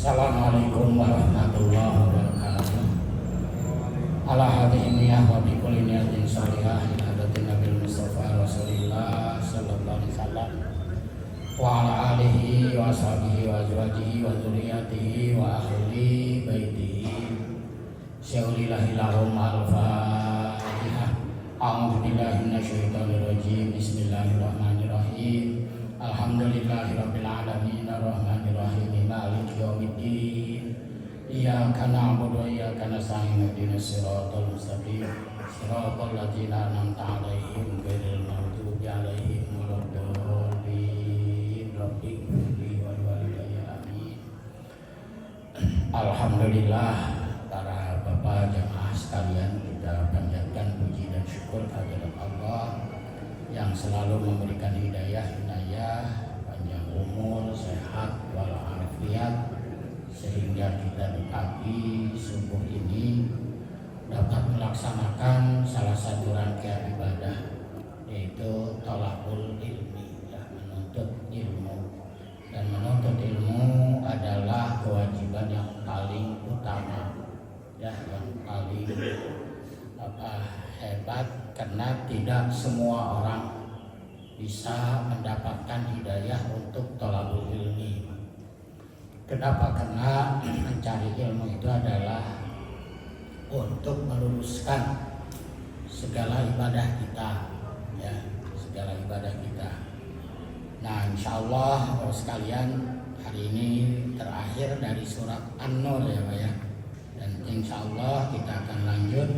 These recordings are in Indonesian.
Assalamualaikum warahmatullahi wabarakatuh. Ala hadhihi niyyah wa bi kulli niyatin shalihah ila hadatin Nabil Mustafa Rasulillah sallallahu alaihi wasallam wa ala alihi wa sahbihi wa azwajihi wa dzurriyyatihi wa ahli baitihi syaulillahi lahum al-fatihah. A'udzu billahi minasyaitonir rajim. Bismillahirrahmanirrahim. Alhamdulillahirabbil alamin arrahmanir rahim maliki yaumiddin. Iyyaka na'budu wa iyyaka nasta'in ihdinas siratal mustaqim siratal ladzina an'amta 'alaihim ghairil maghdubi 'alaihim waladdallin. Rabbighfirli wal walidayya amin. Alhamdulillah, para bapak jamaah sekalian, kita panjatkan puji dan syukur kehadirat Allah yang selalu memberikan hidayah, panjang umur, sehat, walafiat, sehingga kita di pagi subuh ini dapat melaksanakan salah satu rangkaian ibadah, yaitu thalabul ilmi, menuntut ilmu. Dan menuntut ilmu adalah kewajiban yang paling utama, yang paling hebat, karena tidak semua orang bisa mendapatkan hidayah untuk thalabul ilmi. Kenapa? Karena mencari ilmu itu adalah untuk meluruskan segala ibadah kita, segala ibadah kita. Nah, insya Allah sekalian, hari ini terakhir dari surat An-Nur ya Pak ya. Dan insya Allah kita akan lanjut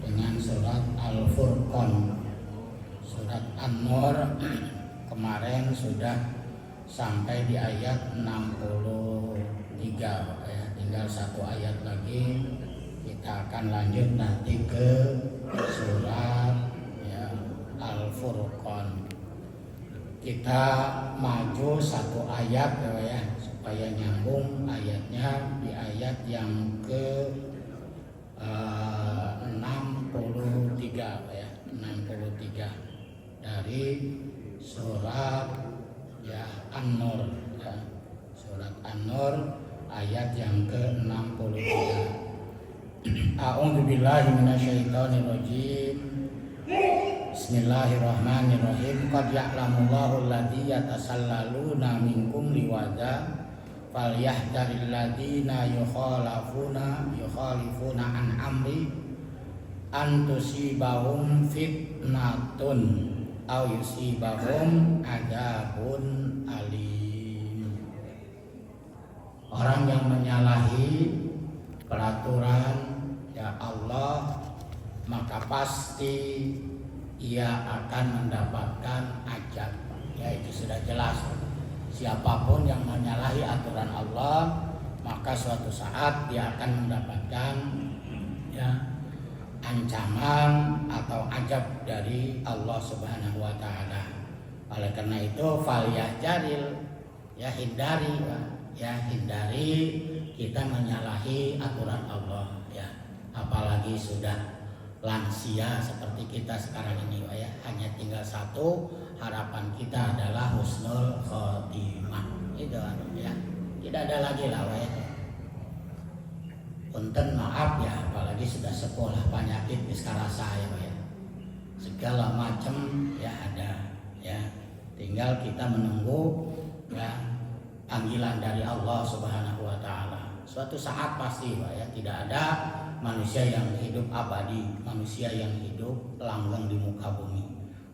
dengan surat Al-Furqan. Surat An-Nur kemarin sudah sampai di ayat 63 ya. Tinggal satu ayat lagi, kita akan lanjut nanti ke surat Al-Furqan. Kita maju satu ayat ya, supaya nyambung ayatnya di ayat yang ke 63 ya, 63 dari surat An-Nur ya. Surat An-Nur ayat yang ke-63. A'udzu billahi minasyaitonir rajim. Bismillahirrahmanirrahim. Qad ya'lamullahu alladzi yatasallaluna minkum liwaza falyahdharil ladzina yukhalifuna an amri an tusibahum fitnatun aw yusibahum adzabun alim. Orang yang menyalahi peraturan Allah, maka pasti ia akan mendapatkan azab. Itu sudah jelas. Siapapun yang menyalahi aturan Allah, maka suatu saat dia akan mendapatkan ancaman atau azab dari Allah Subhanahu wa taala. Oleh karena itu falyahjaril, hindari kita menyalahi aturan Allah ya. Apalagi sudah lansia seperti kita sekarang ini ya. Hanya tinggal satu, harapan kita adalah husnul khotimah. Itu ya. Tidak ada lagi lah ya. Punten maaf ya, apalagi sudah sekolah penyakit diskarasa ya. Segala macam ya ada ya. Tinggal kita menunggu panggilan dari Allah Subhanahu wa taala. Suatu saat pasti ya, tidak ada manusia yang hidup abadi, manusia yang hidup langgeng di muka bumi.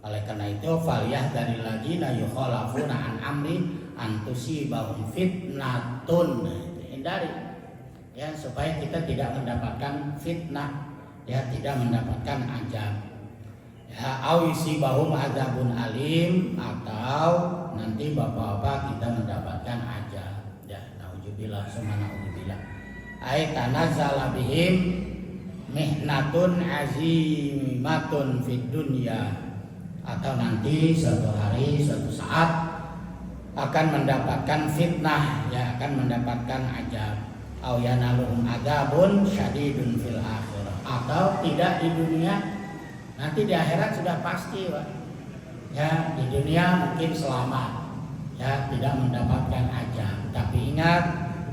Oleh karena itu falyahdharil ladzina yukhalifuna an amri an tusibahum fitnatun. Hindari ya, supaya kita tidak mendapatkan fitnah ya, tidak mendapatkan azab ya, au yusibahum adzabun alim, atau nanti bapak-bapak kita mendapatkan azab ya. Nauzubillah summa nauzubillah. Ay tanazzala bihim mihnatun azimatun fid dunya, atau nanti suatu hari, suatu saat akan mendapatkan fitnah ya, akan mendapatkan azab. Au yanaluhum adzabun syadidun fil akhirah, atau tidak di dunia, nanti di akhirat sudah pasti Pak. Ya, di dunia mungkin selamat ya, tidak mendapatkan azab, tapi ingat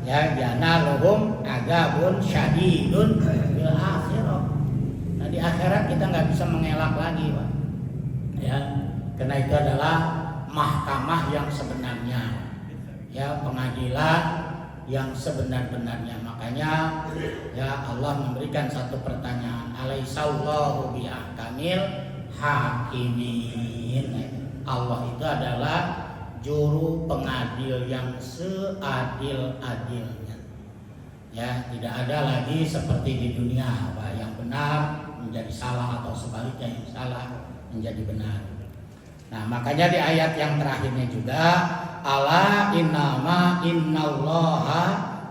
ya yanaluhum adzabun syadidun fil akhirah. Nah di akhirat kita nggak bisa mengelak lagi, Pak. Ya, karena itu adalah mahkamah yang sebenarnya, ya pengadilan yang sebenar-benarnya. Makanya ya Allah memberikan satu pertanyaan, alaihissallahu biahkamil hakimin. Allah itu adalah juru pengadil yang seadil-adilnya. Ya, tidak ada lagi seperti di dunia, Pak, yang benar menjadi salah atau sebaliknya yang salah menjadi benar. Nah, makanya di ayat yang terakhirnya juga ala innama innallaha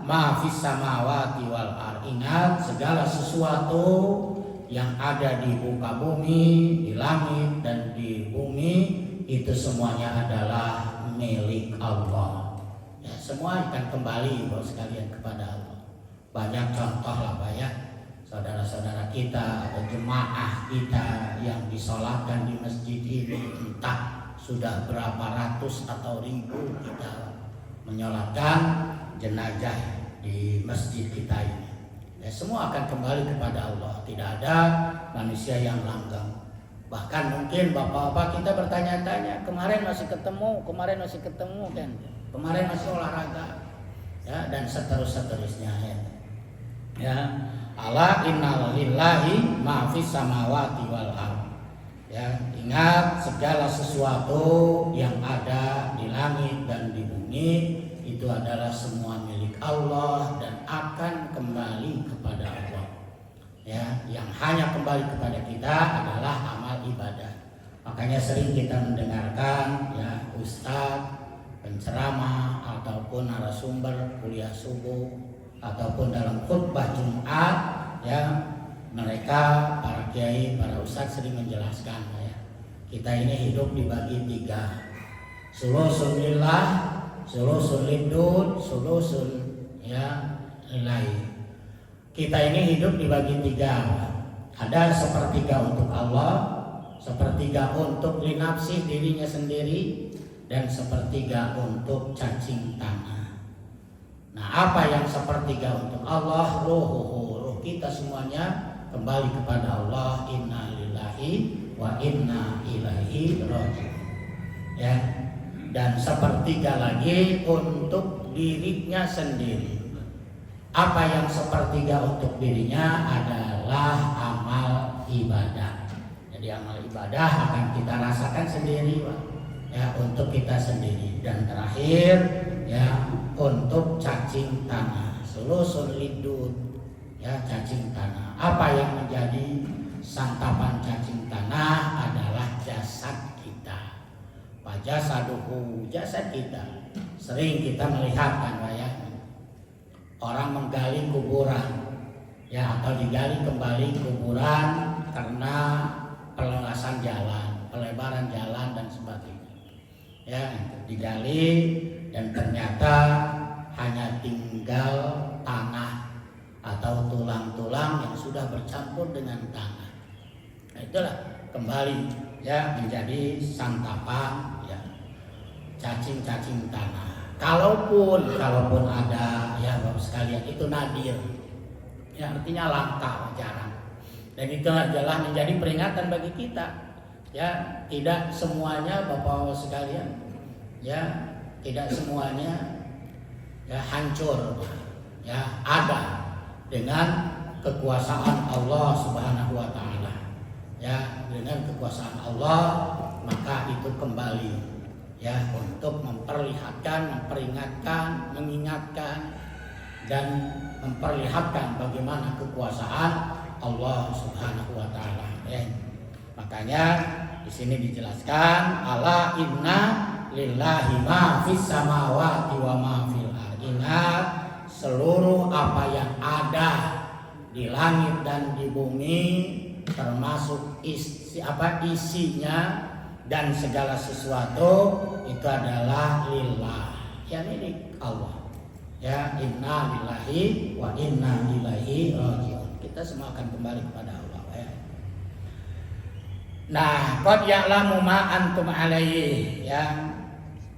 ma fis samawati wal ard. Ingat segala sesuatu yang ada di muka bumi, di langit dan di bumi itu semuanya adalah milik Allah. Ya, semua akan kembali Bapak sekalian kepada Allah. Banyak contoh lah Pak ya, saudara-saudara kita atau jemaah kita yang disolatkan di masjid ini, entah sudah berapa ratus atau ribu kita menyolatkan jenazah di masjid kita ini. Ya, semua akan kembali kepada Allah. Tidak ada manusia yang langgeng. Bahkan mungkin bapak-bapak kita bertanya-tanya, kemarin masih ketemu kan, kemarin masih olahraga, ya dan seterusnya ya. Ala inna lillahi ma fis samawati wal ard. Ya, ingat segala sesuatu yang ada di langit dan di bumi itu adalah semua milik Allah dan akan kembali kepada Allah. Ya, yang hanya kembali kepada kita adalah amal ibadah. Makanya sering kita mendengarkan ya ustaz, penceramah ataupun narasumber kuliah subuh ataupun dalam khutbah Jumat ya, mereka para kiai, para ustaz sering menjelaskan ya, kita ini hidup dibagi tiga, sulusun lillah, sulusun lidud, sulusun ya lillahi. Kita ini hidup dibagi tiga, ada sepertiga untuk Allah, sepertiga untuk linafsi dirinya sendiri, dan sepertiga untuk cacing tanah. Nah, apa yang sepertiga untuk Allah? Ruh kita semuanya kembali kepada Allah. Inna lillahi wa inna ilaihi raji'un. Ya, dan sepertiga lagi untuk dirinya sendiri. Apa yang sepertiga untuk dirinya adalah amal ibadah. Jadi amal ibadah akan kita rasakan sendiri, Pak. Ya, untuk kita sendiri. Dan terakhir ya untuk cacing tanah, sulusul lidud, ya cacing tanah. Apa yang menjadi santapan cacing tanah adalah jasad kita. Fajasaduhu, jasad kita. Sering kita melihat kan Pak ya, orang menggali kuburan ya, atau digali kembali kuburan karena perluasan jalan, pelebaran jalan dan sebagainya. Ya, digali dan ternyata hanya tinggal tanah atau tulang-tulang yang sudah bercampur dengan tanah. Nah, itulah kembali ya menjadi santapan ya cacing-cacing tanah. Kalaupun ada ya Bapak sekalian, itu nadir. Ya artinya langka, jarang. Dan itu adalah menjadi peringatan bagi kita. Ya, tidak semuanya Bapak sekalian ya, tidak semuanya ya hancur. Ya, ada dengan kekuasaan Allah Subhanahu wa taala. Ya, dengan kekuasaan Allah maka itu kembali ya untuk memperlihatkan, memperingatkan, mengingatkan dan memperlihatkan bagaimana kekuasaan Allah Subhanahu wa taala ya. Makanya di sini dijelaskan ala inna lillahi ma fis samawati wa ma fil ardh. Ingat seluruh apa yang ada di langit dan di bumi termasuk isinya dan segala sesuatu itu adalah lillah, ya milik Allah. Ya, inna lillahi wa inna ilaihi raji'un. Kita semua akan kembali kepada Allah ya. Nah, qad ya'lamu ma antum alaihi ya.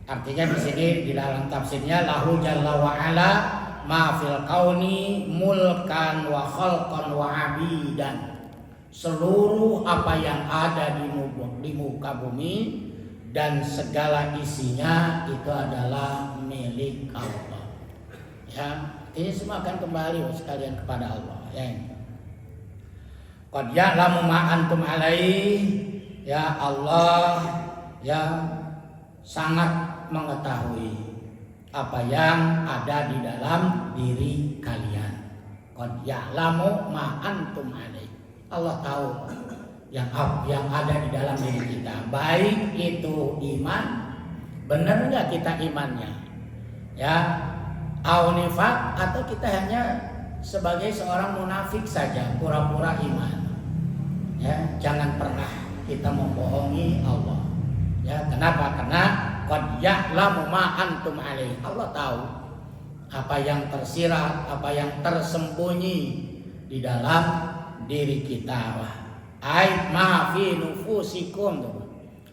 Artinya di sini di dalam tafsirnya lahu jalla wa ala ma fil kauni mulkan wa khalqan wa abidan. Seluruh apa yang ada di muka bumi dan segala isinya itu adalah milik Allah. Ya, ini semua akan kembali sekalian kepada Allah. Ya. Qad ya'lamu ma antum alaihi. Ya, Allah ya sangat mengetahui apa yang ada di dalam diri kalian. Qad ya'lamu ma antum alaihi. Allah tahu yang ada di dalam diri kita, baik itu iman, benar nggak kita imannya, ya, au nifaq, atau kita hanya sebagai seorang munafik saja, pura-pura iman. Ya, jangan pernah kita membohongi Allah. Ya, kenapa? Karena qad ya'lamu ma antum alaihi. Allah tahu apa yang tersirat, apa yang tersembunyi di dalam diri kita. Ai ma fi nufusikum.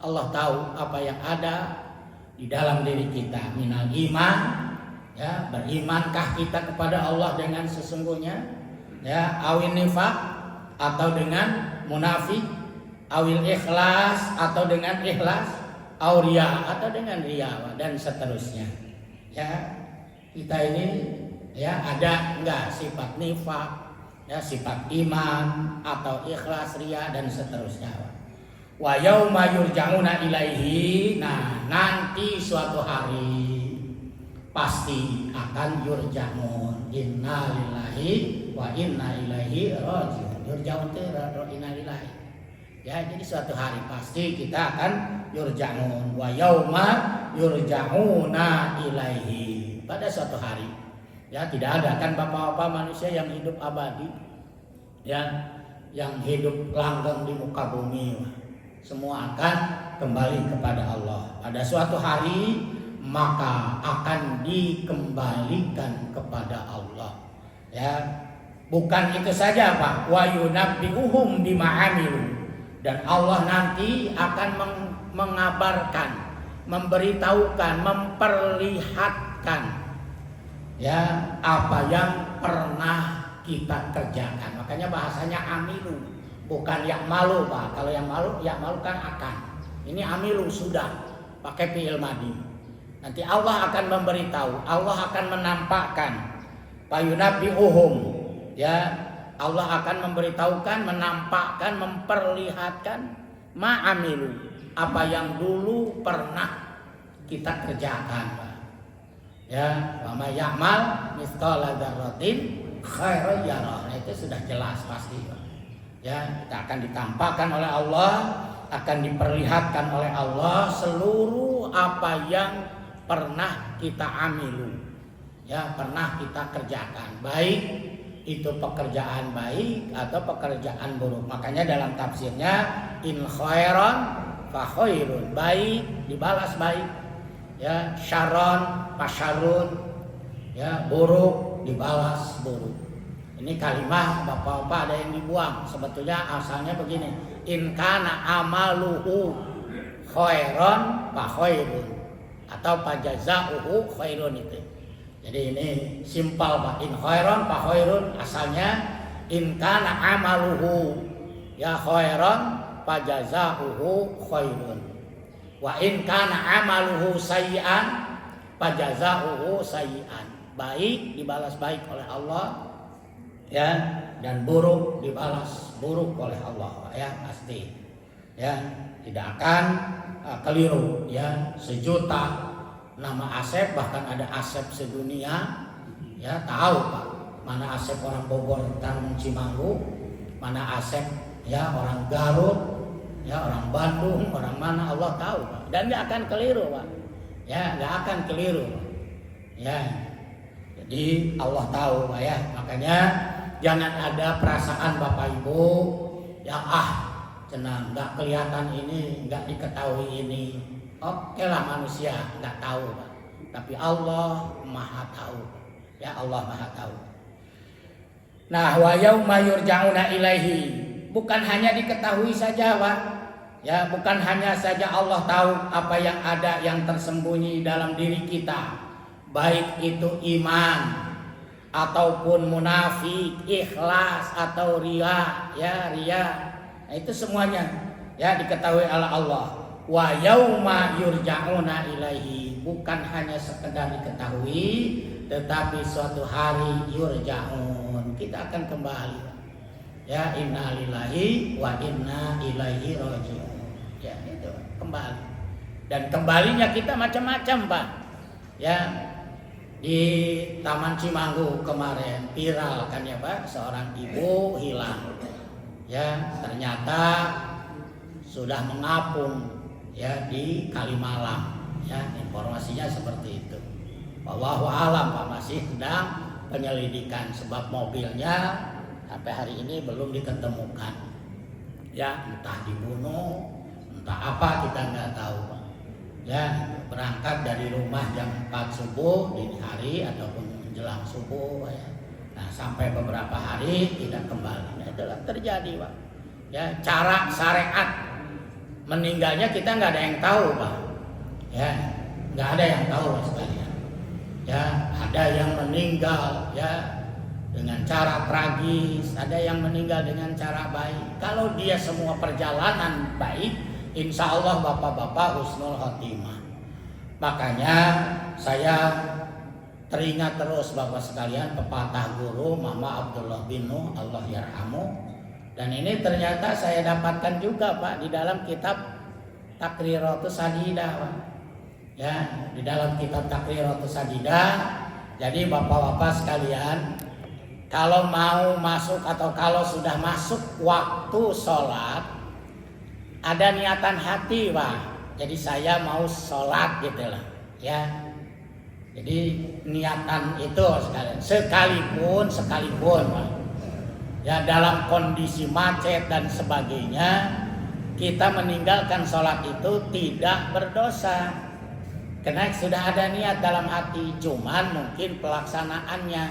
Allah tahu apa yang ada di dalam diri kita. Minal iman, ya, berimankah kita kepada Allah dengan sesungguhnya, ya, awin nifaq, atau dengan munafik, awil ikhlas, atau dengan ikhlas, auria, atau dengan riya, dan seterusnya. Ya, kita ini ya ada enggak sifat nifaq, ya, sifat iman atau ikhlas, riya, dan seterusnya. Wa yauma yurja'una ilaihi. Nah, nanti suatu hari pasti akan yurja'un. Inna lillahi wa inna ilaihi raji'un. Yurja'un itu inna lillahi. Ya, jadi suatu hari pasti kita akan yurja'un. Wa yauma yurja'una ilaihi. Pada suatu hari. Ya, tidak ada kan bapak-bapak manusia yang hidup abadi, ya, yang hidup langgeng di muka bumi. Semua akan kembali kepada Allah. Pada suatu hari maka akan dikembalikan kepada Allah. Ya, bukan itu saja Pak. Wa yunabbi'uhum bima 'amilu. Dan Allah nanti akan mengabarkan, memberitahukan, memperlihatkan, ya, apa yang pernah kita kerjakan. Makanya bahasanya amilu, bukan ya'malu Pak. Kalau yang malu kan akan. Ini amilu sudah pakai fi'il madhi. Nanti Allah akan memberitahu, Allah akan menampakkan, fayunabbi'uhum, ya, Allah akan memberitahukan, menampakkan, memperlihatkan ma'amilu, apa yang dulu pernah kita kerjakan Pak. Ya, wa may ya'mal mithqala dzarratin khairan yarah. Itu sudah jelas pasti. Ya, kita akan ditampakkan oleh Allah, akan diperlihatkan oleh Allah seluruh apa yang pernah kita amilu. Ya, pernah kita kerjakan. Baik itu pekerjaan baik atau pekerjaan buruk. Makanya dalam tafsirnya in khairan fa khairun. Baik dibalas baik. Ya, syaron pasyarun, ya, buruk dibalas buruk. Ini kalimah bapak-bapak ada yang dibuang. Sebetulnya asalnya begini, in kana amaluhu khairan fa khairun, atau fajazauhu khairun. Itu jadi ini simpel Pak. In khairan fa khairun asalnya in kana amaluhu ya khairan fajazauhu khairun. Wa in kana amaluhu sayyi'an fajazauhu sayyi'an. Baik dibalas baik oleh Allah, ya, dan buruk dibalas buruk oleh Allah, ya, pasti. Ya, tidak akan keliru, ya. Sejuta nama Asep, bahkan ada Asep sedunia, ya, tahu Pak, mana Asep orang Bogor Tarung Cimanggu, mana Asep, ya, orang Garut, ya, orang Bandung, orang mana, Allah tahu Pak. Dan nggak akan keliru Pak, ya, nggak akan keliru, ya. Jadi Allah tahu Pak, ya. Makanya jangan ada perasaan Bapak Ibu, ya, senang nggak kelihatan ini, nggak diketahui ini. Oke lah, manusia nggak tahu Pak, tapi Allah Maha tahu, ya, Allah Maha tahu. Nah, wa yauma yurja'una ilaihi, bukan hanya diketahui saja Pak, ya, bukan hanya saja Allah tahu apa yang ada yang tersembunyi dalam diri kita, baik itu iman, ataupun munafik, ikhlas atau ria, ya ria. Nah, itu semuanya ya diketahui oleh Allah. Wa yauma yurja'una ilaihi, bukan hanya sekedar diketahui, tetapi suatu hari yurja'un, kita akan kembali. Ya, inna lillahi wa inna ilaihi raji'un. Ya, itu kembali. Dan kembalinya kita macam-macam, Pak. Ya, di Taman Cimanggu kemarin viral kan ya Pak, seorang ibu hilang. Ya, ternyata sudah mengapung ya di Kalimalang. Ya, informasinya seperti itu. Wallahu alam Pak, masih sedang penyelidikan sebab mobilnya sampai hari ini belum diketemukan. Ya, entah dibunuh, entah apa kita nggak tahu Pak. Ya, berangkat dari rumah jam 4 subuh dini hari ataupun menjelang subuh ya. Nah, sampai beberapa hari tidak kembali. Nah, itulah terjadi Pak. Ya, cara syariat meninggalnya kita nggak ada yang tahu Pak. Ya, nggak ada yang tahu sekalian. Ya, ada yang meninggal ya dengan cara tragis, ada yang meninggal dengan cara baik. Kalau dia semua perjalanan baik, insya Allah bapak-bapak husnul khotimah. Makanya saya teringat terus bapak sekalian pepatah guru Mama Abdullah bin Nuh, Allah yarhamu. Dan ini ternyata saya dapatkan juga Pak di dalam kitab Takriratus Sadidah Pak. Ya, di dalam kitab Takriratus Sadidah. Jadi bapak-bapak sekalian, kalau mau masuk atau kalau sudah masuk waktu sholat, ada niatan hati Pak. Jadi saya mau sholat gitu lah ya. Jadi niatan itu sekalian, sekalipun Pak. Ya, dalam kondisi macet dan sebagainya, kita meninggalkan sholat itu tidak berdosa. Karena sudah ada niat dalam hati, cuman mungkin pelaksanaannya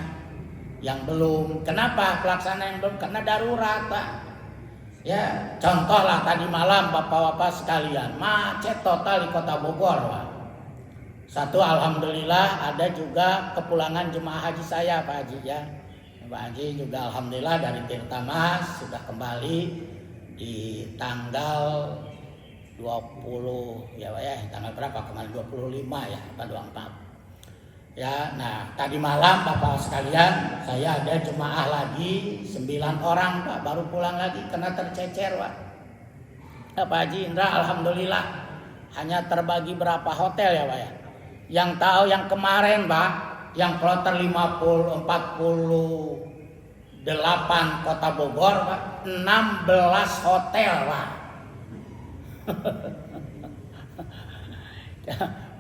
yang belum. Kenapa pelaksanaan yang belum? Karena darurat Pak. Ya, contohlah tadi malam bapak-bapak sekalian, macet total di Kota Bogor Pak. Satu, alhamdulillah ada juga kepulangan jemaah haji saya Pak Haji ya. Pak Haji juga alhamdulillah dari Tirta Mas sudah kembali di tanggal 20 ya Pak ya. Tanggal berapa kemarin, 25 ya atau 24. Ya, nah tadi malam Bapak sekalian saya ada jemaah lagi 9 orang Pak, baru pulang lagi kena tercecer Pak. Ya, Pak Haji Indra alhamdulillah hanya terbagi berapa hotel ya Pak ya. Yang tahu yang kemarin Pak, yang kloter 48 Kota Bogor Pak, 16 hotel Pak.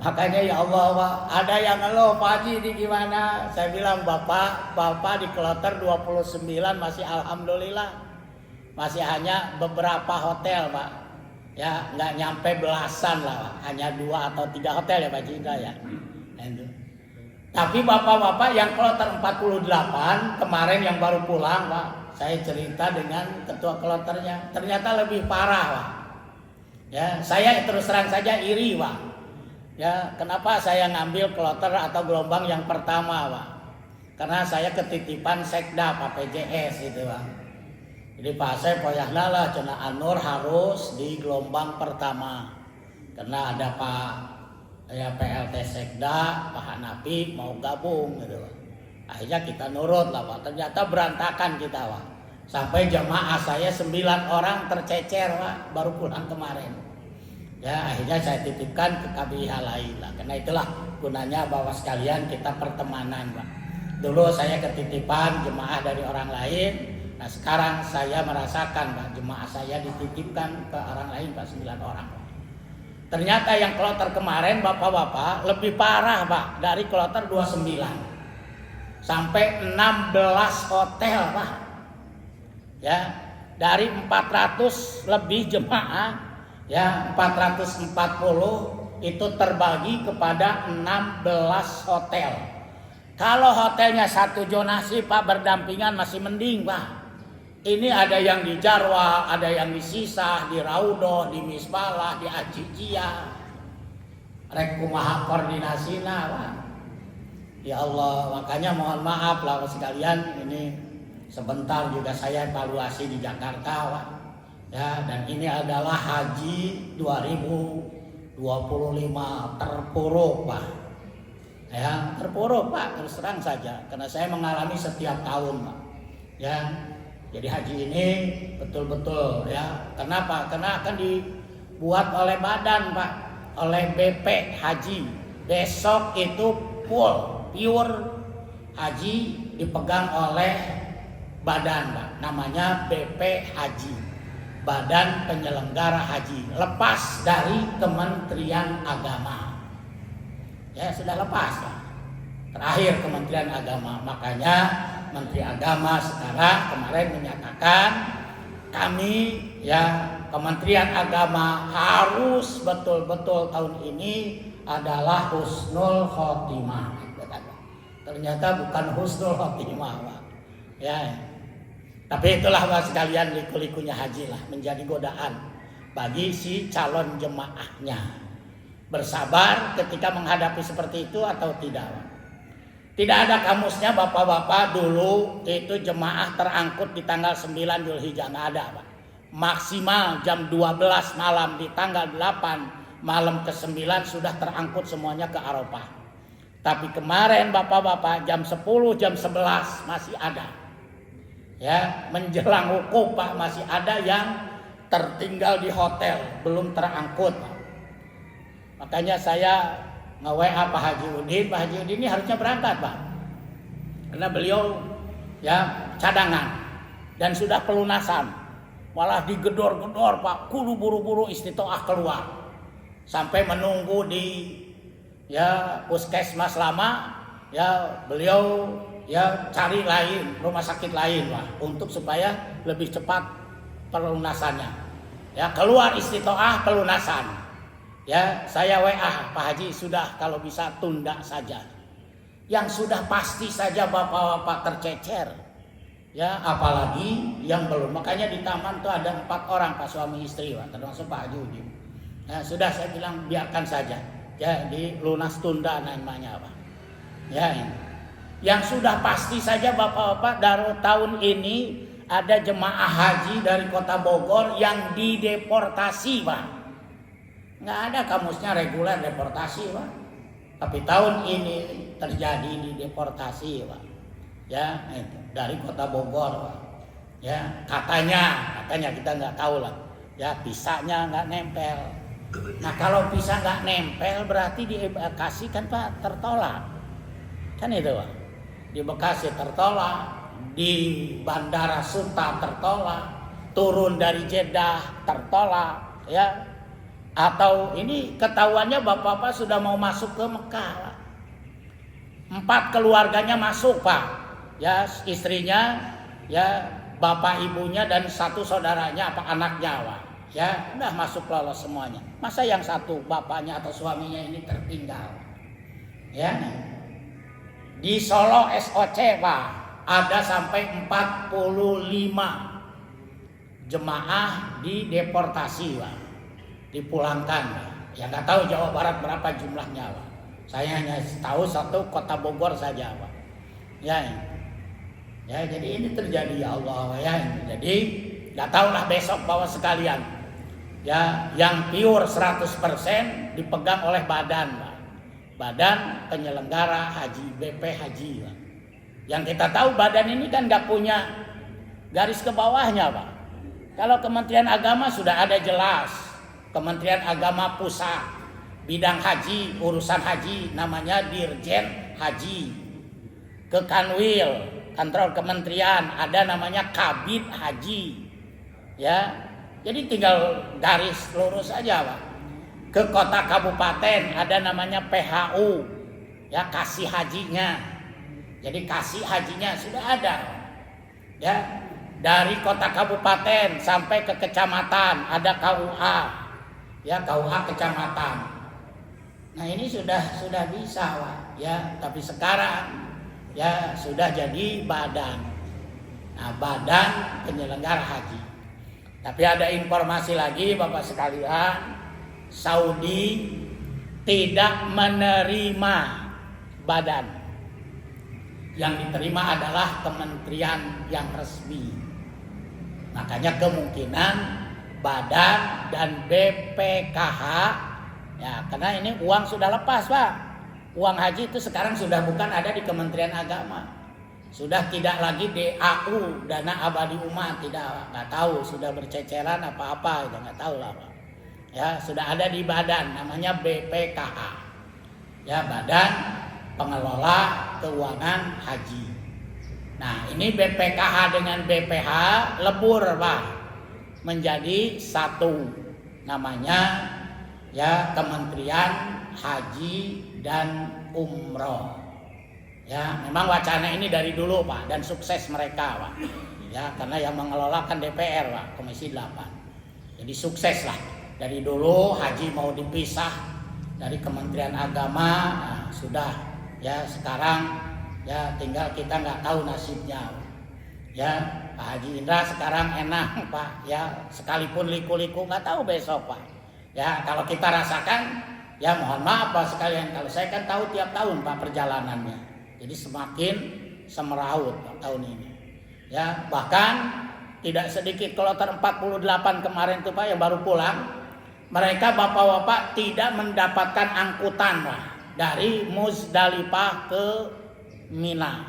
Makanya ya Allah Pak, ada yang ngeluh Pak Haji ini gimana? Saya bilang Bapak di kloter 29 masih alhamdulillah. Masih hanya beberapa hotel Pak. Ya, nggak nyampe belasan lah Pak. Hanya 2 atau 3 hotel ya Pak Cinta ya. Nah, itu. Tapi bapak-bapak yang kloter 48 kemarin yang baru pulang Pak, saya cerita dengan ketua kloternya, ternyata lebih parah Pak. Ya, saya terus terang saja iri Pak. Ya, kenapa saya ngambil kloter atau gelombang yang pertama Pak? Karena saya ketitipan sekda Pak PJS itu Pak. Jadi Pak saya poyahna lah cenah Anur harus di gelombang pertama. Karena ada Pak ya PLT Sekda, Pak Hanafi mau gabung gitu Pak. Akhirnya kita nurut lah Pak. Ternyata berantakan kita Pak. Sampai jemaah saya 9 orang tercecer Pak, baru pulang kemarin. Ya, akhirnya saya titipkan ke KBIH lain lah. Karena itulah gunanya Bapak sekalian kita pertemanan Pak. Dulu saya ketitipan jemaah dari orang lain. Nah sekarang saya merasakan Pak, jemaah saya dititipkan ke orang lain Pak, 9 orang Pak. Ternyata yang kloter kemarin bapak-bapak lebih parah Pak, dari kloter 29 sampai 16 hotel Pak. Ya, dari 400 lebih jemaah ya 440 itu terbagi kepada 16 hotel. Kalau hotelnya satu zonasi Pak berdampingan masih mending Pak. Ini ada yang di Jarwa, ada yang di Sisah, di Raudoh, di Misbalah, di Ajijia. Rek kumaha koordinasina Pak. Ya Allah, makanya mohon maaf lah sekalian, ini sebentar juga saya evaluasi di Jakarta, Pak. Ya, dan ini adalah haji 2025 terpuruk, Pak. Ya, terpuruk, Pak, terus terang saja, karena saya mengalami setiap tahun, Pak. Ya, jadi haji ini betul-betul ya. Kenapa? Karena akan dibuat oleh badan, Pak, oleh BP Haji. Besok itu pure haji dipegang oleh badan, Pak. Namanya BP Haji, Badan Penyelenggara Haji, lepas dari Kementerian Agama. Ya, sudah lepas, Pak. Terakhir Kementerian Agama. Makanya Menteri Agama sekarang kemarin menyatakan kami ya Kementerian Agama harus betul-betul tahun ini adalah husnul khotimah. Ternyata bukan husnul khotimah, Pak. Ya. Tapi itulah, Pak, sekalian, liku-likunya haji lah, menjadi godaan bagi si calon jemaahnya. Bersabar ketika menghadapi seperti itu atau tidak, Pak? Tidak ada kamusnya, bapak-bapak, dulu itu jemaah terangkut di tanggal 9 Zulhijjah, nggak ada, Pak. Maksimal jam 12 malam di tanggal 8 malam ke-9 sudah terangkut semuanya ke Arafah. Tapi kemarin bapak-bapak jam 10, jam 11 masih ada. Ya, menjelang wukuf, Pak, masih ada yang tertinggal di hotel, belum terangkut, Pak. Makanya saya nge-WA Pak Haji Udin. Pak Haji Udin ini harusnya berangkat, Pak, karena beliau ya cadangan dan sudah pelunasan, malah digedor-gedor, Pak, kudu buru-buru istitoah keluar sampai menunggu di ya puskesmas lama. Ya beliau ya cari lain rumah sakit lain, Pak, untuk supaya lebih cepat pelunasannya. Ya, keluar istitoah pelunasan. Ya, saya WA Pak Haji, sudah kalau bisa tunda saja. Yang sudah pasti saja bapak-bapak tercecer. Ya, apalagi yang belum. Makanya di taman tuh ada 4 orang, Pak, suami istri, Pak, termasuk Pak Haji Udin. Ya, sudah saya bilang biarkan saja. Ya, di lunas tunda namanya, Pak. Ya, ini. Yang sudah pasti saja bapak-bapak, dari tahun ini ada jemaah haji dari Kota Bogor yang dideportasi, Pak. Nggak ada kamusnya reguler deportasi, Pak. Tapi tahun ini terjadi di deportasi, Pak. Ya, itu dari Kota Bogor, Pak. Ya, katanya kita nggak tahu lah. Ya, pisahnya nggak nempel. Nah, kalau pisah nggak nempel berarti di Bekasi kan, Pak, tertolak. Kan itu, Pak. Di Bekasi tertolak, di Bandara Suta tertolak, turun dari Jeddah tertolak, ya. Atau ini ketahuannya bapak-bapak sudah mau masuk ke Mekah. 4 keluarganya masuk, Pak. Ya, istrinya, ya, bapak ibunya dan 1 saudaranya apa anaknya, Pak. Ya, udah masuk lolos semuanya. Masa yang 1 bapaknya atau suaminya ini tertinggal? Ya. Di Solo SOC, Pak, ada sampai 45 jemaah dideportasi, Pak. Dipulangkan. Ya, nggak tahu Jawa Barat berapa jumlahnya, Pak. Saya hanya tahu 1 Kota Bogor saja, Pak. Ya, jadi ini terjadi, ya Allah, ya. Jadi nggak tahulah besok bahwa sekalian, ya, yang pure 100% dipegang oleh badan, Pak. Badan Penyelenggara Haji, BP Haji, Pak. Yang kita tahu badan ini kan nggak punya garis ke bawahnya, Pak. Kalau Kementerian Agama sudah ada jelas. Kementerian Agama Pusat, bidang haji, urusan haji, namanya Dirjen Haji. Ke Kanwil, kantor kementerian, ada namanya Kabid Haji. Ya, jadi tinggal garis lurus aja, Pak. Ke kota kabupaten ada namanya PHU, ya, kasih hajinya. Jadi kasih hajinya sudah ada. Ya, dari kota kabupaten sampai ke kecamatan ada KUA. Ya, KUA kecamatan. Nah, ini sudah bisa, Pak. Ya, tapi sekarang ya sudah jadi badan. Nah, Badan Penyelenggara Haji. Tapi ada informasi lagi, Bapak sekalian, Saudi tidak menerima badan. yang diterima adalah kementerian yang resmi. Makanya kemungkinan Badan dan BPKH, ya karena ini uang sudah lepas Pak. Uang haji itu sekarang sudah bukan ada di Kementerian Agama. Sudah tidak lagi DAU, Dana Abadi Umat, nggak tahu, sudah berceceran apa-apa, nggak tahu lah Pak. Ya sudah ada di badan, namanya BPKH. Ya Badan Pengelola Keuangan Haji. Nah ini BPKH dengan BPH lebur Pak, menjadi satu, namanya ya Kementerian Haji dan Umroh. Ya memang wacana ini dari dulu Pak, dan sukses mereka Pak. Ya karena yang mengelola kan DPR Pak, Komisi 8. Jadi sukses lah. Dari dulu haji mau dipisah dari Kementerian Agama, nah, sudah ya sekarang ya tinggal kita nggak tahu nasibnya. Ya Pak Haji Indra sekarang enak Pak, ya sekalipun liku-liku nggak tahu besok Pak. Ya kalau kita rasakan, ya mohon maaf Pak sekalian, kalau saya kan tahu tiap tahun Pak perjalanannya. Jadi semakin semeraut Pak tahun ini. Ya bahkan tidak sedikit kloter 48 kemarin tuh Pak yang baru pulang, mereka bapak-bapak tidak mendapatkan angkutan Pak dari Muzdalifah ke Mina.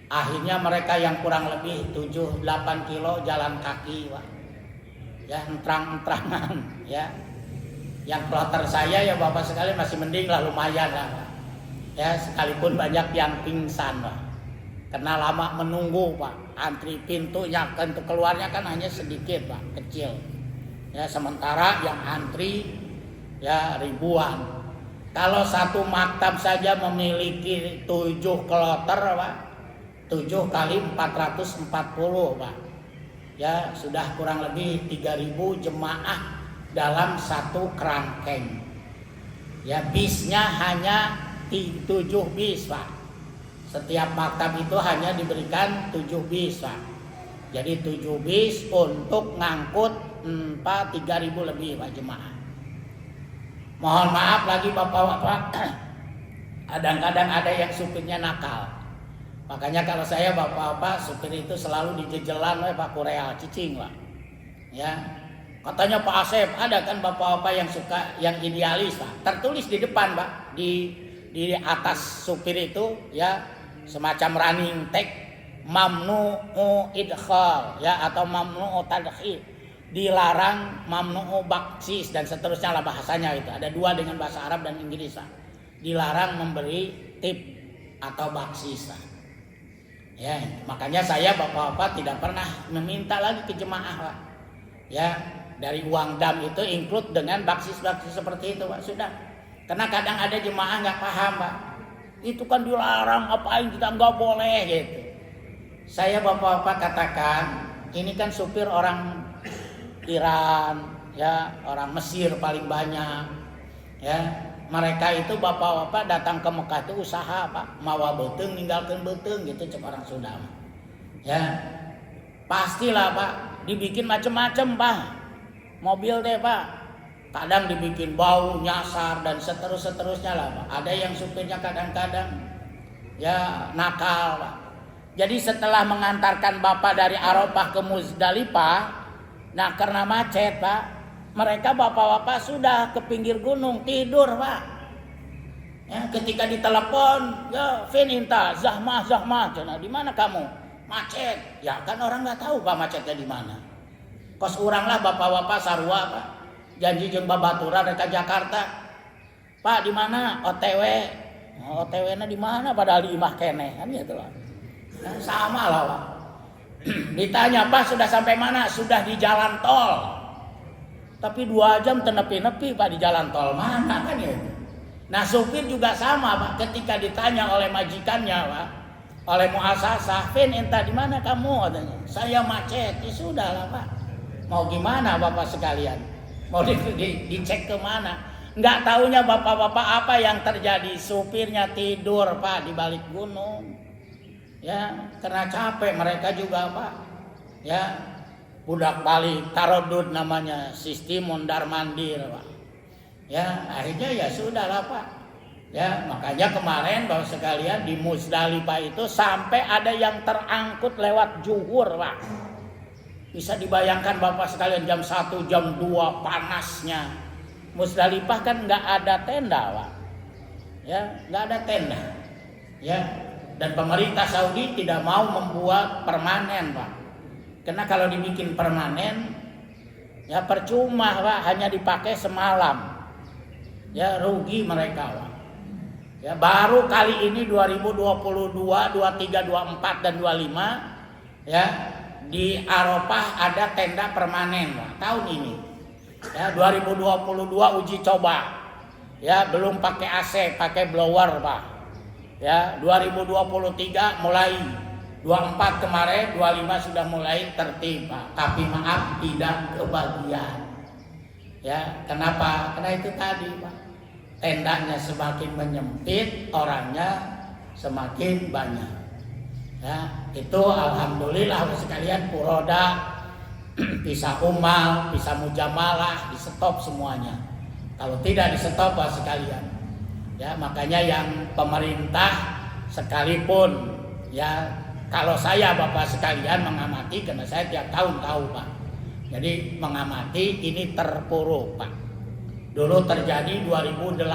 Akhirnya mereka yang kurang lebih 7-8 kilo jalan kaki Pak. Ya entrang-entrangan ya. Yang kloter saya ya Bapak sekalian masih mending lah, lumayan lah Pak. Ya sekalipun banyak yang pingsan Pak. Karena lama menunggu Pak. Antri pintunya untuk keluarnya kan hanya sedikit Pak, kecil. Ya sementara yang antri ya ribuan. Kalau satu maktab saja memiliki 7 kloter Pak, 7 kali 440 Pak. Ya sudah kurang lebih 3.000 jemaah dalam satu kerangkeng. Ya bisnya hanya 7 bis Pak. Setiap maktab itu hanya diberikan 7 bis Pak. Jadi 7 bis untuk ngangkut 3.000 lebih Pak jemaah. Mohon maaf lagi bapak-bapak, kadang-kadang ada yang supirnya nakal. Makanya kalau saya bapak-bapak supir itu selalu dijejelan oleh Pak Kureal cicing Pak. Ya katanya Pak Asep, ada kan bapak-bapak yang suka yang idealis Pak. Tertulis di depan Pak, di atas supir itu ya semacam running tag, mamnu'u idkhal ya atau mamnu'u tadkhil, dilarang, mamnu'u baksis dan seterusnya lah bahasanya itu. Ada 2 dengan bahasa Arab dan Inggris lah. Dilarang memberi tip atau baksis lah. Ya, makanya saya bapak-bapak tidak pernah meminta lagi ke jemaah Pak. Ya, dari uang dam itu include dengan baksis-baksis seperti itu Pak, sudah. Karena kadang ada jemaah nggak paham Pak. Itu kan dilarang, ngapain kita nggak boleh gitu. Saya bapak-bapak katakan, ini kan supir orang Iran, ya orang Mesir paling banyak, ya mereka itu bapak-bapak datang ke Mekah itu usaha Pak, mawa beteng ninggalkan beteng gitu cek orang Sunda, ya pastilah Pak dibikin macam-macam Pak, mobil deh Pak, kadang dibikin bau, nyasar dan seterusnya lah Pak. Ada yang supirnya kadang-kadang ya nakal Pak. Jadi setelah mengantarkan Bapak dari Arafah ke Muzdalifah, nah karena macet Pak, mereka bapak-bapak sudah ke pinggir gunung tidur Pak. Ya, ketika ditelepon, ya Vin Inta, Zahmah, nah, di mana kamu? Macet. Ya kan orang nggak tahu Pak macetnya di mana. Kos urang lah bapak-bapak sarua Pak. Janji jeung babaturan ke Jakarta. Pak di mana? OTW. OTW-nya di mana? Padahal di imah keneh kan gitu lah. Nah, sama lah Pak. Ditanya Pak sudah sampai mana? Sudah di jalan tol. Tapi 2 jam tenepi-nepi Pak di jalan tol mana kan ya. Nah supir juga sama Pak. Ketika ditanya oleh majikannya Pak, oleh muasasah, Vin entah di mana kamu katanya. Saya macet. Ya sudah lah Pak. Mau gimana Bapak sekalian? Mau dicek ke mana? Nggak taunya bapak-bapak apa yang terjadi. Supirnya tidur Pak di balik gunung. Ya karena capek mereka juga Pak. Ya budak balik tarodud namanya, sistem mondar mandir Pak. Ya akhirnya ya sudahlah Pak. Ya, makanya kemarin Bapak sekalian di Muzdalifah itu sampai ada yang terangkut lewat zuhur, Pak. Bisa dibayangkan Bapak sekalian jam 1, jam 2 panasnya. Muzdalifah kan nggak ada tenda, Pak. Ya, nggak ada tenda. Ya, dan pemerintah Saudi tidak mau membuat permanen, Pak. Karena kalau dibikin permanen, ya percuma, Pak, hanya dipakai semalam. Ya, rugi mereka, Pak. Ya, baru kali ini 2022, 23, 24 dan 25 ya di Arafah ada tenda permanen, Pak, tahun ini. Ya, 2022 uji coba. Ya, belum pakai AC, pakai blower, Pak. Ya, 2023 mulai 24 kemarin, 25 sudah mulai tertib, Pak. Tapi maaf tidak kebagian. Ya, kenapa? Karena itu tadi, Pak. Tendanya semakin menyempit, orangnya semakin banyak. Ya, itu alhamdulillah sekalian Puroda, bisa umal, bisa mujamalah, di stop semuanya. Kalau tidak di stop sekalian. Ya, makanya yang pemerintah sekalipun, ya kalau saya Bapak sekalian mengamati, karena saya tiap tahun tahu, Pak. Jadi mengamati ini terpuruk, Pak. Dulu terjadi 2008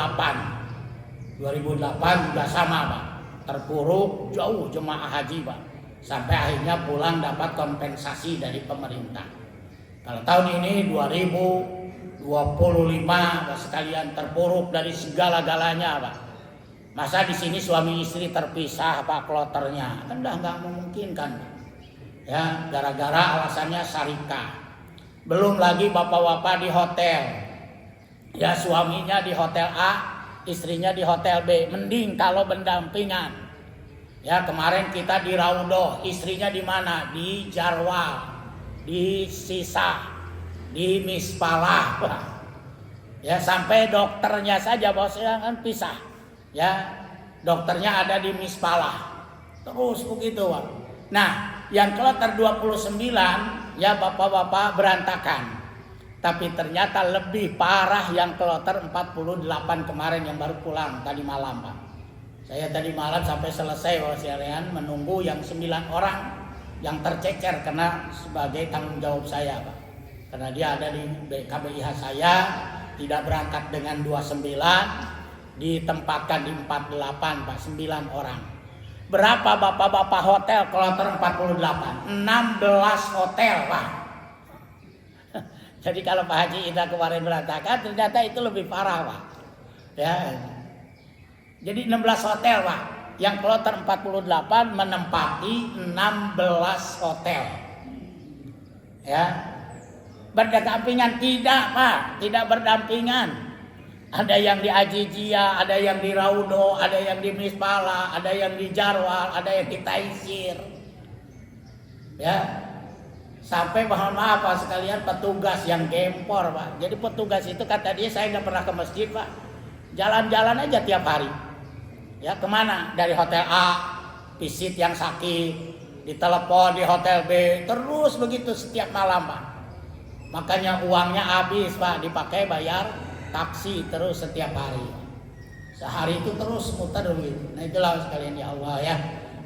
juga sama, Pak. Terpuruk jauh jemaah haji, Pak. Sampai akhirnya pulang dapat kompensasi dari pemerintah. Kalau tahun ini 2025 Pak sekalian terpuruk dari segala-galanya, Pak. Masa di sini suami istri terpisah, Pak, kloternya. Kan udah nggak memungkinkan. Ya, gara-gara alasannya syarikah. Belum lagi bapak-bapak di hotel. Ya, suaminya di hotel A, istrinya di hotel B. Mending kalau berdampingan. Ya, kemarin kita di Raudoh, istrinya di mana? Di Jarwal, di Sisa, di Mispalah, Pak. Ya, sampai dokternya saja bosnya kan pisah. Ya, dokternya ada di Mispalah. Terus begitu, Pak. Nah, yang kloter 29 ya bapak-bapak berantakan. Tapi ternyata lebih parah yang kloter 48 kemarin yang baru pulang tadi malam, Pak. Saya tadi malam sampai selesai Bapak sekalian menunggu yang 9 orang yang tercecer karena sebagai tanggung jawab saya, Pak. Karena dia ada di KBIH saya, tidak berangkat dengan 29, ditempatkan di 48, Pak, 9 orang. Berapa bapak-bapak hotel kloter 48? 16 hotel, Pak. Jadi kalau Pak Haji Ida kemarin berantakan, ternyata itu lebih parah, Pak. Ya. Jadi 16 hotel, Pak. Yang kloter 48 menempati 16 hotel. Ya. Berdampingan tidak, Pak. Tidak berdampingan. Ada yang di Ajijia, ada yang di Raudo, ada yang di Mispalah, ada yang di Jarwal, ada yang di Taisir. Ya. Sampai mohon maaf Pak sekalian petugas yang gempor, Pak. Jadi petugas itu kata dia saya nggak pernah ke masjid, Pak. Jalan-jalan aja tiap hari. Ya, kemana? Dari hotel A, visit yang sakit, ditelepon di hotel B, terus begitu setiap malam, Pak. Makanya uangnya habis, Pak, dipakai bayar taksi terus setiap hari. Sehari itu terus muter begitu. Nah itulah sekalian ya Allah ya,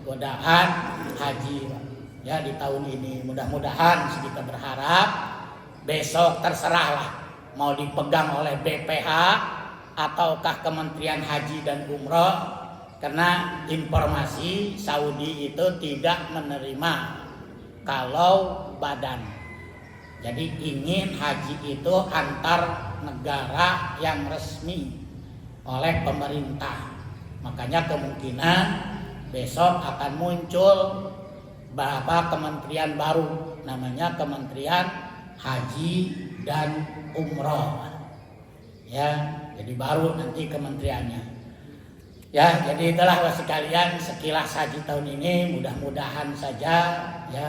godaan haji, Pak. Ya di tahun ini mudah-mudahan kita berharap besok terserahlah mau dipegang oleh BPH ataukah Kementerian Haji dan Umroh, karena informasi Saudi itu tidak menerima kalau badan. Jadi ingin haji itu antar negara yang resmi oleh pemerintah. Makanya kemungkinan besok akan muncul beberapa kementerian baru, namanya Kementerian Haji dan Umroh. Ya, jadi baru nanti kementeriannya. Ya, jadi itulah sekalian sekilas haji tahun ini, mudah-mudahan saja ya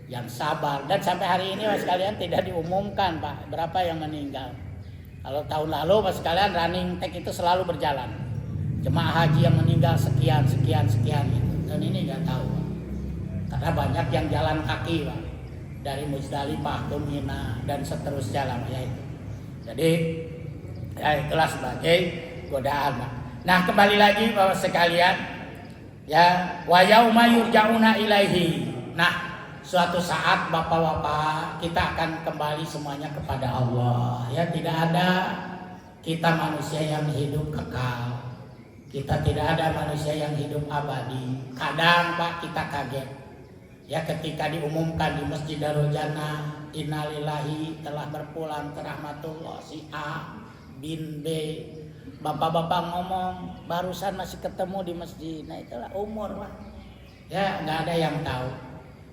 yang sabar. Dan sampai hari ini sekalian tidak diumumkan, Pak, berapa yang meninggal. Kalau tahun lalu sekalian running tag itu selalu berjalan. Jemaah haji yang meninggal sekian gitu. Dan ini nggak tahu, Pak. Karena banyak yang jalan kaki, Pak, dari Muzdalifah ke Mina dan seterusnya lah ya itu. Jadi ya itulah sebagai godaan, Pak. Nah, kembali lagi Bapak sekalian, ya, wa yauma yurja'una ilaihi. Nah, suatu saat Bapak-bapak kita akan kembali semuanya kepada Allah. Ya, tidak ada kita manusia yang hidup kekal. Kita tidak ada manusia yang hidup abadi. Kadang Pak kita kaget. Ya, ketika diumumkan di Masjid Darul Jannah, innalillahi telah berpulang ke rahmatullah si A bin B. Bapak-bapak ngomong barusan masih ketemu di masjid. Nah, itulah umur Pak. Ya, nggak ada yang tahu.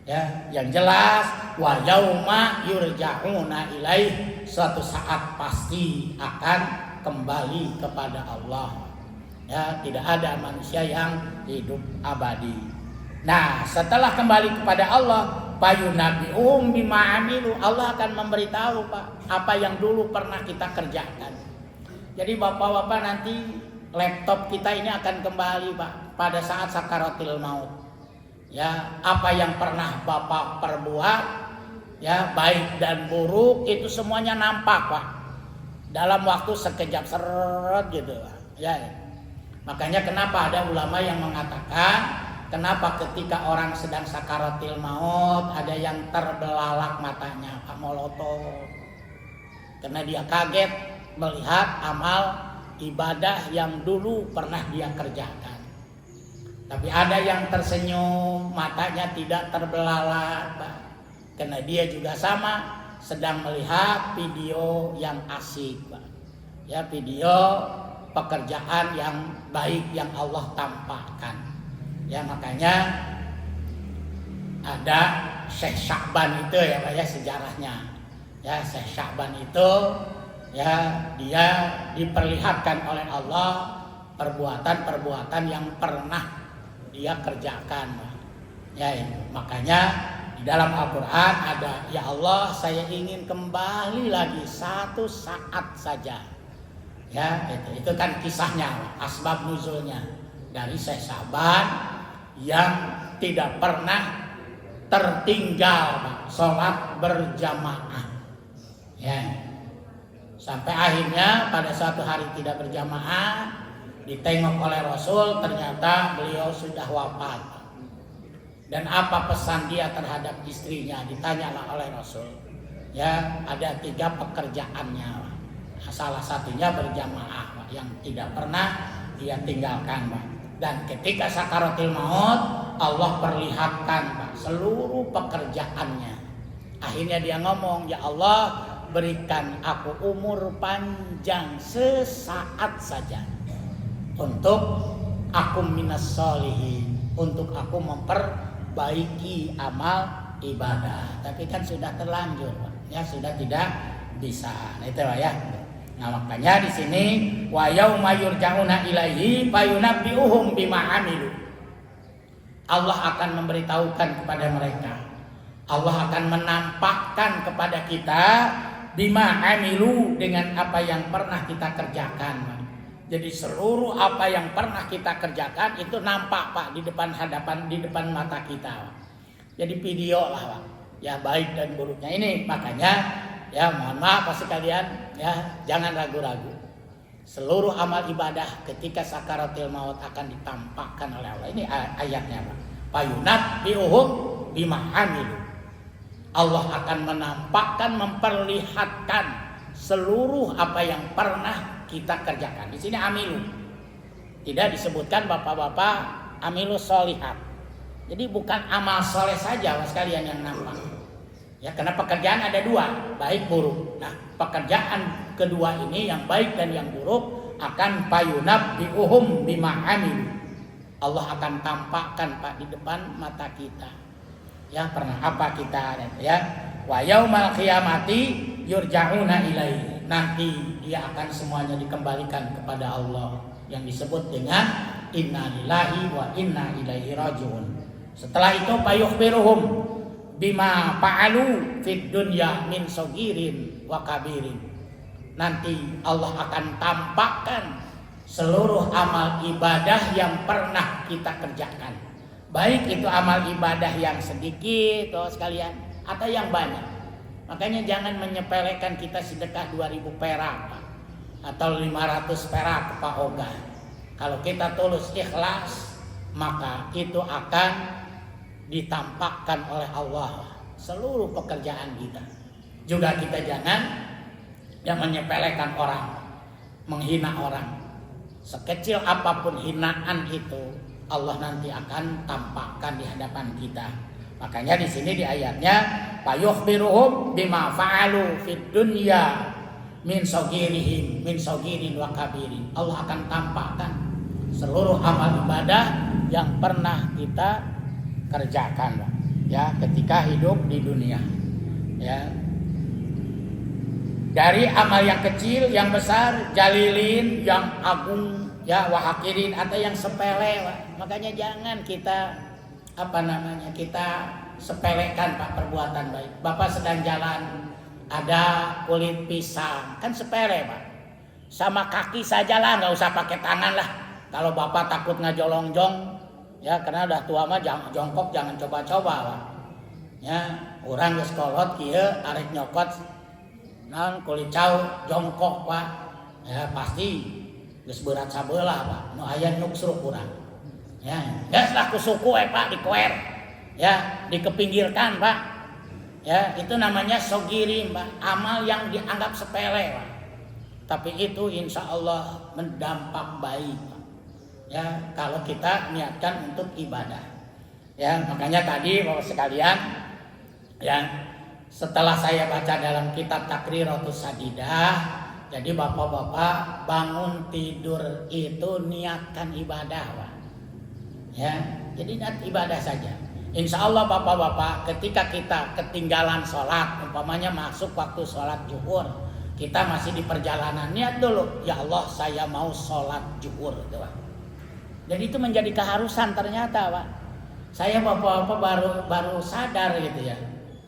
Ya, yang jelas wa yauma yurja'una ilaih, suatu saat pasti akan kembali kepada Allah. Ya, tidak ada manusia yang hidup abadi. Nah, setelah kembali kepada Allah, payunabi'um bima amilu, Allah akan memberitahu Pak apa yang dulu pernah kita kerjakan. Jadi Bapak-bapak nanti laptop kita ini akan kembali Pak pada saat sakaratil maut. Ya, apa yang pernah Bapak perbuat, ya baik dan buruk itu semuanya nampak Pak. Dalam waktu sekejap seret gitu Pak. Ya. Makanya kenapa ada ulama yang mengatakan kenapa ketika orang sedang sakaratil maut ada yang terbelalak matanya Pak, molotot. Karena dia kaget melihat amal ibadah yang dulu pernah dia kerjakan. Tapi ada yang tersenyum, matanya tidak terbelalak, Pak. Karena dia juga sama sedang melihat video yang asik, Pak. Ya, video pekerjaan yang baik yang Allah tampakkan. Ya, makanya ada Syekh Sya'ban itu ya Pak ya, sejarahnya. Ya, Syekh Sya'ban itu ya dia diperlihatkan oleh Allah perbuatan-perbuatan yang pernah dia kerjakan. Ya, makanya di dalam Al-Quran ada, ya Allah saya ingin kembali lagi satu saat saja. Ya, itu kan kisahnya, asbab nuzulnya dari Syekh Sya'ban yang tidak pernah tertinggal sholat berjamaah. Ya. Sampai akhirnya pada suatu hari tidak berjamaah, ditengok oleh Rasul, ternyata beliau sudah wafat. Dan apa pesan dia terhadap istrinya, ditanyalah oleh Rasul. Ya, ada 3 pekerjaannya. Salah satunya berjamaah yang tidak pernah dia tinggalkan, Pak. Dan ketika sakaratul maut, Allah perlihatkan Pak seluruh pekerjaannya. Akhirnya dia ngomong, ya Allah, berikan aku umur panjang sesaat saja untuk aku minas sholihin, untuk aku memperbaiki amal ibadah. Tapi kan sudah terlanjur, ya sudah tidak bisa. Nah, itu ya. Nah, makanya di sini wa yauma yurja'una ilaihi fayunabbi'uhum bima amilu. Allah akan memberitahukan kepada mereka. Allah akan menampakkan kepada kita bima amilu, dengan apa yang pernah kita kerjakan. Jadi seluruh apa yang pernah kita kerjakan itu nampak Pak di depan mata kita. Jadi video lah Pak. Ya, baik dan buruknya ini. Makanya ya mohon maaf Pak sekalian, ya jangan ragu-ragu. Seluruh amal ibadah ketika sakaratul maut akan ditampakkan oleh Allah. Ini ayatnya Pak. Fayunabbi'uhum bima amilu. Allah akan menampakkan, memperlihatkan seluruh apa yang pernah kita kerjakan. Di sini amilu. Tidak disebutkan Bapak-bapak amilu sholihat. Jadi bukan amal soleh saja Bapak sekalian yang nampak. Ya, karena pekerjaan ada 2, baik buruk. Nah, pekerjaan kedua ini yang baik dan yang buruk akan fayunabbi'uhum bima amilu. Allah akan tampakkan Pak di depan mata kita. Ya, pernah apa kita, ya. Wa yaumal qiyamati yurja'una ilaihi. Nanti dia akan semuanya dikembalikan kepada Allah yang disebut dengan inna lillahi wa inna ilaihi rajiun. Setelah itu payukhbiruhum bima fa'alu fid dunya min sagirin wa kabirin. Nanti Allah akan tampakkan seluruh amal ibadah yang pernah kita kerjakan. Baik itu amal ibadah yang sedikit sekalian atau yang banyak. Makanya jangan menyepelekan kita sedekah 2000 perak Pak, atau 500 perak ke Pak Oga. Kalau kita tulus ikhlas, maka itu akan ditampakkan oleh Allah seluruh pekerjaan kita. Juga kita jangan yang menyepelekan orang, menghina orang. Sekecil apapun hinaan itu, Allah nanti akan tampakkan di hadapan kita. Makanya di sini di ayatnya, fayukhbiruhum bima fa'alu fid dunya min saghirihim min saghirin wa kabirin. Allah akan tampakkan seluruh amal ibadah yang pernah kita kerjakan, ya, ketika hidup di dunia, ya. Dari amal yang kecil, yang besar, jalilin, yang agung, ya, wahakirin, atau yang sepele, Pak. Makanya jangan kita kita sepelekan, Pak, perbuatan baik. Bapak sedang jalan, ada kulit pisang, kan sepele, Pak. Sama kaki sajalah, nggak usah pakai tangan lah. Kalau Bapak takut ngajolongjong, ya, karena udah tua mah jongkok jangan coba-coba, Pak. Ya, orang geus kolot kieu arek nyokot naon kulit cau jongkok, Pak. Ya pasti geus berat sabeula, Pak. Nu aya nyuksruk urang. Ya, geus lah ku suku Pak dikoer. Ya, dikepinggirkan, Pak. Ya, itu namanya sogirin, Pak. Amal yang dianggap sepele, Pak. Tapi itu insya Allah mendampak baik, Pak. Ya, kalau kita niatkan untuk ibadah. Ya, makanya tadi Bapak sekalian, ya, setelah saya baca dalam kitab Takriratus Sadidah, jadi bapak-bapak bangun tidur itu niatkan ibadah, Pak. Ya, jadi niat ibadah saja. Insya Allah bapak-bapak, ketika kita ketinggalan sholat, umpamanya masuk waktu sholat zuhur, kita masih di perjalanan, niat dulu, ya Allah saya mau sholat zuhur, gitu, Pak. Dan itu menjadi keharusan ternyata, Pak. Saya bapak-bapak baru sadar gitu ya.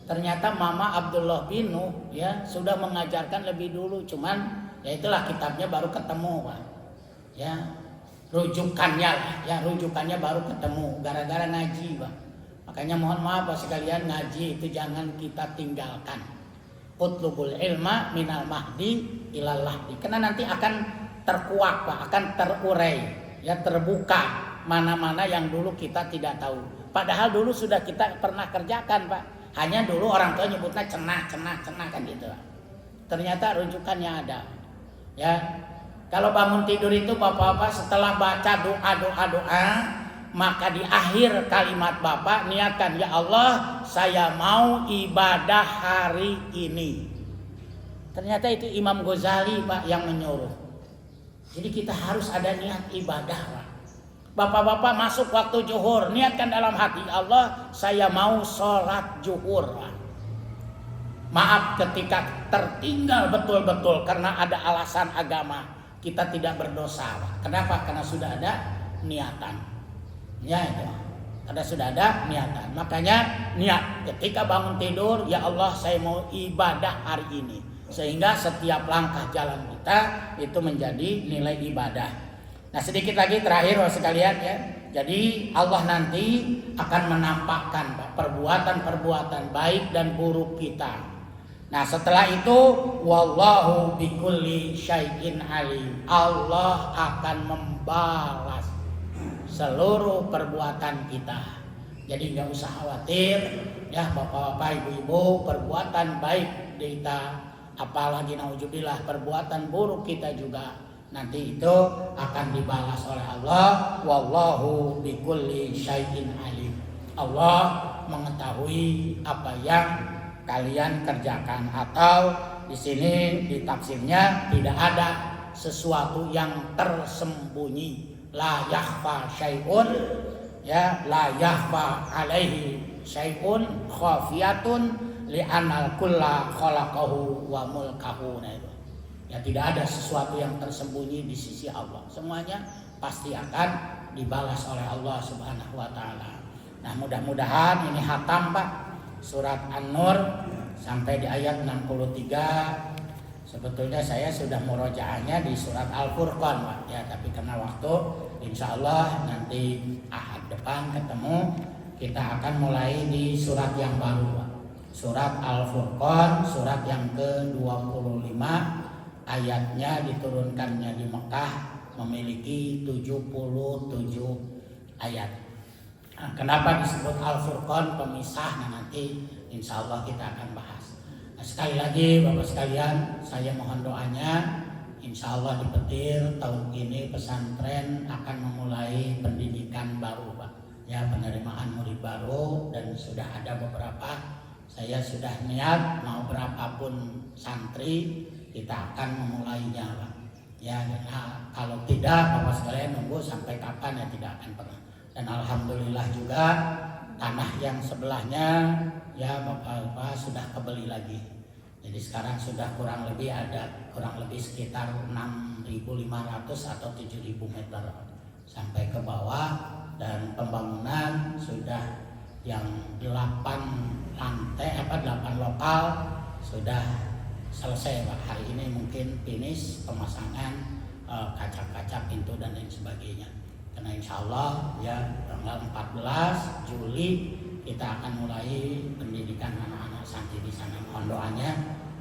Ternyata Mama Abdullah bin Nuh, ya, sudah mengajarkan lebih dulu, cuman ya itulah kitabnya baru ketemu, Pak. Ya, rujukannya lah, ya, rujukannya baru ketemu gara-gara ngaji, Pak. Makanya mohon maaf Pak sekalian, ngaji itu jangan kita tinggalkan. Utlubul ilma minal mahdi ilal lahdi. Karena nanti akan terkuak, Pak, akan terurai, ya, terbuka mana-mana yang dulu kita tidak tahu. Padahal dulu sudah kita pernah kerjakan, Pak. Hanya dulu orang tua nyebutnya cenah kan gitu. Ternyata rujukannya ada. Ya. Kalau bangun tidur itu Bapak-bapak setelah baca doa, maka di akhir kalimat Bapak niatkan, ya Allah, saya mau ibadah hari ini. Ternyata itu Imam Ghazali, Pak, yang menyuruh. Jadi kita harus ada niat ibadah, Pak. Bapak-bapak masuk waktu zuhur, niatkan dalam hati, Allah, saya mau sholat zuhur. Maaf ketika tertinggal betul-betul karena ada alasan agama, kita tidak berdosa, Pak. Kenapa? Karena sudah ada niatan. Ya itu, karena sudah ada niatan. Makanya niat ketika bangun tidur, ya Allah, saya mau ibadah hari ini. Sehingga setiap langkah jalan kita itu menjadi nilai ibadah. Nah sedikit lagi terakhir Bapak sekalian, ya. Jadi Allah nanti akan menampakkan, Pak, perbuatan-perbuatan baik dan buruk kita. Nah setelah itu wallahu bikulli syai'in alim. Allah akan membalas seluruh perbuatan kita. Jadi nggak usah khawatir, ya bapak-bapak, ibu-ibu, perbuatan baik kita, apalagi naudzubillah perbuatan buruk kita juga nanti itu akan dibalas oleh Allah. Wallahu bikulli syai'in alim. Allah mengetahui apa yang kalian kerjakan. Atau di sini di tafsirnya tidak ada sesuatu yang tersembunyi. La yakhfa syai'un, ya, la yakhfa alaihi syai'un khafiyatun li'anal kulla khalaqahu wa mulkahu. Nah itu. Ya, tidak ada sesuatu yang tersembunyi di sisi Allah. Semuanya pasti akan dibalas oleh Allah Subhanahu wa taala. Nah, mudah-mudahan ini hatam, Pak, surat An-Nur sampai di ayat 63. Sebetulnya saya sudah murojaahnya di surat Al-Furqan, Pak, ya, tapi karena waktu, insya Allah nanti Ahad depan ketemu, kita akan mulai di surat yang baru, Pak. Surat Al-Furqan, surat yang ke-25. Ayatnya diturunkannya di Mekah memiliki 77 ayat. Nah, kenapa disebut Al-Furqan pemisah? Nah, nanti insya Allah kita akan bahas. Nah, sekali lagi Bapak sekalian, saya mohon doanya. Insya Allah di Petir tahun ini pesantren akan memulai pendidikan baru, Pak. Ya, penerimaan murid baru, dan sudah ada beberapa. Saya sudah niat mau berapapun santri kita akan memulainya, Pak. Ya, nah, kalau tidak Bapak sekalian nunggu sampai kapan ya tidak akan pernah. Dan alhamdulillah juga tanah yang sebelahnya ya Bapak sudah kebeli lagi. Jadi sekarang sudah kurang lebih sekitar 6.500 atau 7.000 meter sampai ke bawah, dan pembangunan sudah yang 8 lokal sudah selesai, Pak. Hari ini mungkin finish pemasangan kaca-kaca pintu dan lain sebagainya. Karena insya Allah ya tanggal 14 Juli kita akan mulai pendidikan anak-anak santri di sana. Mohon doanya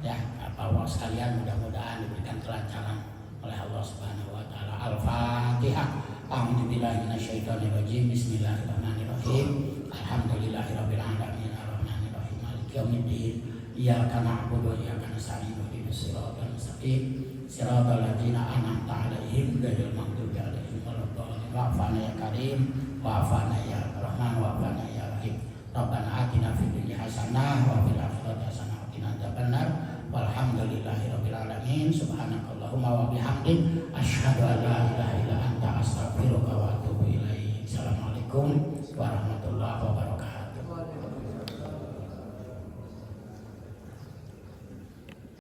ya Bapak sekalian, mudah-mudahan diberikan kelancaran oleh Allah Subhanahu wa taala. Al-Fatihah. A'udzubillahi minasyaitonirrajim. Bismillahirrahmanirrahim. Alhamdulillahirabbil alamin. Arrahmanirrahim. Maliki yaumiddin. Iyyaka na'budu wa iyyaka nasta'in. Ihdinas siratal mustaqim. Siratal ladzina an'amta 'alaihim ghairil maghdubi 'alaihim waladdallin. Wa'fana ya Karim, wa'fana ya Rahman, wa'fana ya Rahim. Rabbana atina fid dunya hasanah wa fil akhirati hasanah wa qina adzabannar. Walhamdulillahirabbil alamin. Subhanakallahumma wa bihamdik asyhadu an la ilaha illa anta astaghfiruka wa atubu ilaik. Assalamualaikum warahmatullahi wabarakatuh.